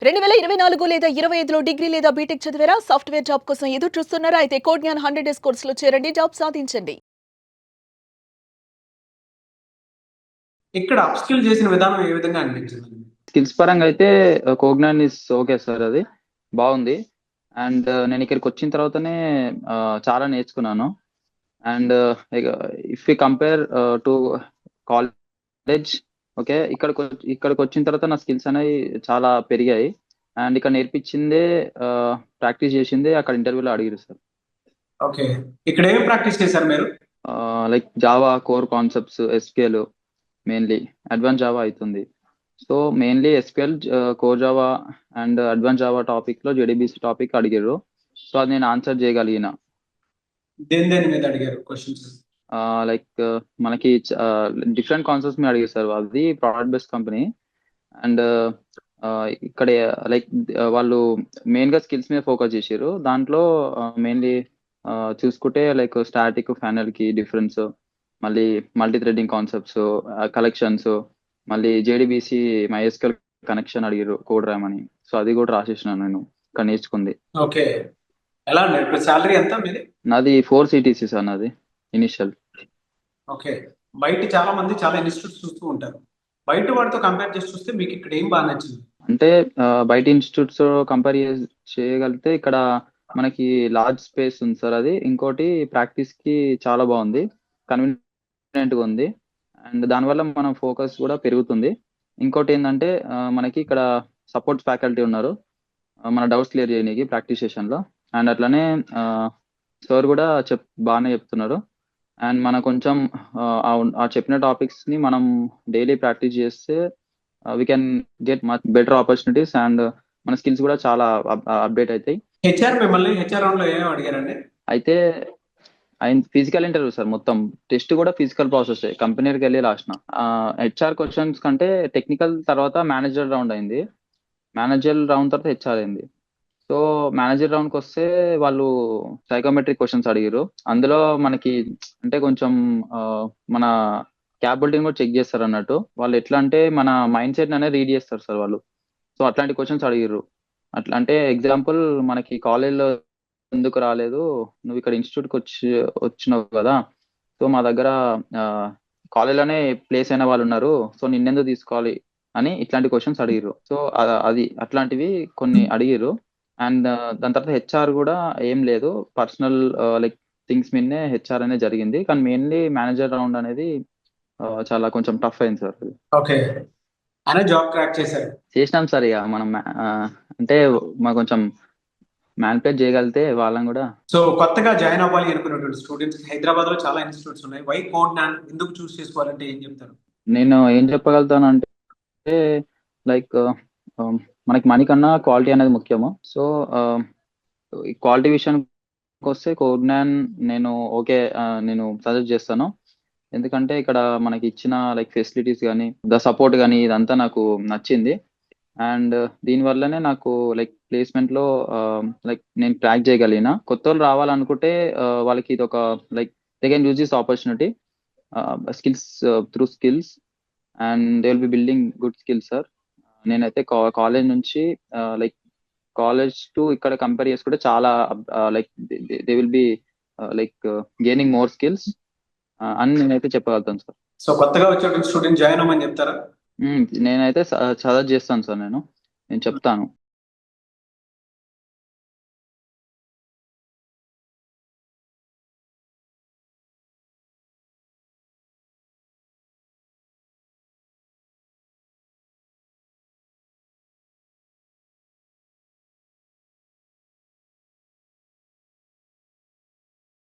2024 లేదా 25లో డిగ్రీ లేదా బీటెక్ చదివారా? సాఫ్ట్‌వేర్ జాబ్ కోసం ఎదురు చూస్తున్నారా? అయితే కోడ్ జ్ఞాన్ 100 డేస్ కోర్సులో చేరండి. జాబ్ సాధించండి. ఇక్కడ అప్‌స్కిల్ చేసిన విధానం ఏ విధంగా అనిపించింది? స్కిల్స్ పరంగా అయితే కోగ్నాన్ ఇస్ ఓకే సార్, అది బాగుంది. అండ్ నేను ఇక్కడికి వచ్చిన తర్వాతనే చాలా నేర్చుకున్నాను. And if you compare to college, okay, ఇక్కడికి వచ్చిన తర్వాత నా స్కిల్స్ అనేవి చాలా పెరిగాయి. అండ్ ఇక్కడ నేర్పించిందే ప్రాక్టీస్ చేసిందే అక్కడ ఇంటర్వ్యూలో అడిగారు సార్. ఓకే. ఇక్కడ ఏం ప్రాక్టీస్ చేశారు మీరు? Like Java core concepts, SQL mainly, advance Java అవుతుంది. So mainly SQL, core Java and advance Java topic లో జేడీబీసీ టాపిక్ అడిగారు. సో అది నేను ఆన్సర్ చేయగలిగిన. దేని మీద అడిగారు క్వశ్చన్స్? లైక్ మనకి డిఫరెంట్ కాన్సెప్ట్స్ మీద అడిగారు సార్. వాళ్ళది ప్రోడక్ట్ బేస్డ్ కంపెనీ. అండ్ ఇక్కడ లైక్ వాళ్ళు మెయిన్ గా స్కిల్స్ మీద ఫోకస్ చేసారు. దాంట్లో మెయిన్లీ చూసుకుంటే లైక్ స్టాటిక్ ఫైనల్ కి డిఫరెన్స్, మళ్ళీ మల్టీ థ్రెడింగ్ కాన్సెప్ట్స్, కలెక్షన్స్, మళ్ళీ జేడీబీసీ మైఎస్క్యూఎల్ కనెక్షన్ అడిగారు, కోడ్ రాయమని. సో అది కూడా రాసేసినాను నేను ఇక్కడ నేర్చుకుంది. ఓకే. ఎలా అండి ఇప్పుడు సాలరీ ఎంత మీది? నాది 4 CTC సార్, నాది ఇనిషియల్. ఓకే. బయట చాలా మంది చాలా ఇన్స్టిట్యూట్స్ చూస్తూ ఉంటారు. బయట వాటితో కంపేర్ చేసి చూస్తే మీకు ఇక్కడ ఏం బాగా నచ్చింది? అంటే బయట ఇన్స్టిట్యూట్స్ కంపేర్ చేయగలిగితే ఇక్కడ మనకి లార్జ్ స్పేస్ ఉంది సార్. అది ఇంకోటి ప్రాక్టీస్ కి చాలా బాగుంది, కన్వీనియంట్ గా ఉంది. అండ్ దానివల్ల మనం ఫోకస్ కూడా పెరుగుతుంది. ఇంకోటి ఏంటంటే మనకి ఇక్కడ సపోర్ట్ ఫ్యాకల్టీ ఉన్నారు, మన డౌట్స్ క్లియర్ చేయడానికి ప్రాక్టీస్ సెషన్ లో. అండ్ అట్లనే సార్ కూడా బాగానే చెప్తున్నారు. అండ్ మన కొంచెం ఆ చెప్పిన టాపిక్స్ ని మనం డైలీ ప్రాక్టీస్ చేస్తే we can get much better opportunities. And మన స్కిల్స్ కూడా చాలా అప్డేట్ అవుతాయి. మిమ్మల్ని హెచ్ఆర్ రౌండ్ లో ఏమేమి అడిగారండి? అయితే ఆయన ఫిజికల్ ఇంటర్వ్యూ సార్, మొత్తం టెస్ట్ కూడా ఫిజికల్ ప్రాసెస్, కంపెనీకి వెళ్ళి రాసిన. హెచ్ఆర్ క్వశ్చన్స్ కంటే టెక్నికల్ తర్వాత మేనేజర్ రౌండ్ అయింది. మేనేజర్ రౌండ్ తర్వాత హెచ్ఆర్ అయింది. సో మేనేజర్ రౌండ్కి వస్తే వాళ్ళు సైకోమెట్రిక్ క్వశ్చన్స్ అడిగారు. అందులో మనకి అంటే కొంచెం మన క్యాపబిలిటీని కూడా చెక్ చేస్తారు అన్నట్టు. వాళ్ళు ఎట్లా అంటే మన మైండ్ సెట్ అనేది రీడ్ చేస్తారు సార్ వాళ్ళు. సో అట్లాంటి క్వశ్చన్స్ అడిగారు. అట్లా అంటే ఎగ్జాంపుల్, మనకి కాలేజ్లో ఎందుకు రాలేదు, నువ్వు ఇక్కడ ఇన్స్టిట్యూట్కి వచ్చినావు కదా, సో మా దగ్గర కాలేజ్లోనే ప్లేస్ అయిన వాళ్ళు ఉన్నారు, సో నిన్నెందుకు తీసుకోవాలి అని ఇట్లాంటి క్వశ్చన్స్ అడిగారు. సో అది అట్లాంటివి కొన్ని అడిగారు. అండ్ దాని తర్వాత హెచ్ఆర్ కూడా ఏం లేదు, పర్సనల్ లైక్ థింగ్స్ మీదనే హెచ్ఆర్ అనేది జరిగింది. కానీ మెయిన్లీ మేనేజర్ రౌండ్ అనేది చాలా కొంచెం టఫ్ అయింది సార్. ఓకే. అనే జాబ్ క్రాక్ చేశారు. చేసినాం సార్. ఇక మనం అంటే మా కొంచెం మ్యానిపులేట్ చేయగలిగితే వాళ్ళని కూడా. సో కొత్తగా జాయిన్ అవ్వాలి అనుకున్నటువంటి స్టూడెంట్స్ హైదరాబాద్ లో చాలా ఇన్స్టిట్యూట్స్ ఉన్నాయి. వై కోడ్ జ్ఞాన్ ఎందుకు చూస్ చేసుకోవాలంటే ఏం చెప్తారు? నేను ఏం చెప్పగలుగుతాను అంటే లైక్ మనకి మనీ కన్నా క్వాలిటీ అనేది ముఖ్యము. సో ఈ క్వాలిటీ విషయానికి వస్తే కోడ్ జ్ఞాన్ నేను ఓకే, నేను సజెస్ట్ చేస్తాను. ఎందుకంటే ఇక్కడ మనకి ఇచ్చిన లైక్ ఫెసిలిటీస్ కానీ, ద సపోర్ట్ కానీ, ఇదంతా నాకు నచ్చింది. అండ్ దీనివల్లనే నాకు లైక్ ప్లేస్మెంట్ లో లైక్ నేను ట్రాక్ చేయగలిగిన. కొత్త వాళ్ళు రావాలనుకుంటే వాళ్ళకి ఇది ఒక like they can use this opportunity, skills through skills, and they will be building good skills sir. నేనైతే కాలేజ్ నుంచి లైక్ కాలేజ్ టు ఇక్కడ కంపేర్ చేసుకుంటే చాలా like they will be like gaining more skills అని నేనైతే చెప్పగలుగుతాను సార్. సో కొత్తగా వచ్చే స్టూడెంట్ జాయిన్ అవ్వమని చెప్తారా? నేనైతే సజెస్ట్ చేస్తాను సార్, నేను చెప్తాను.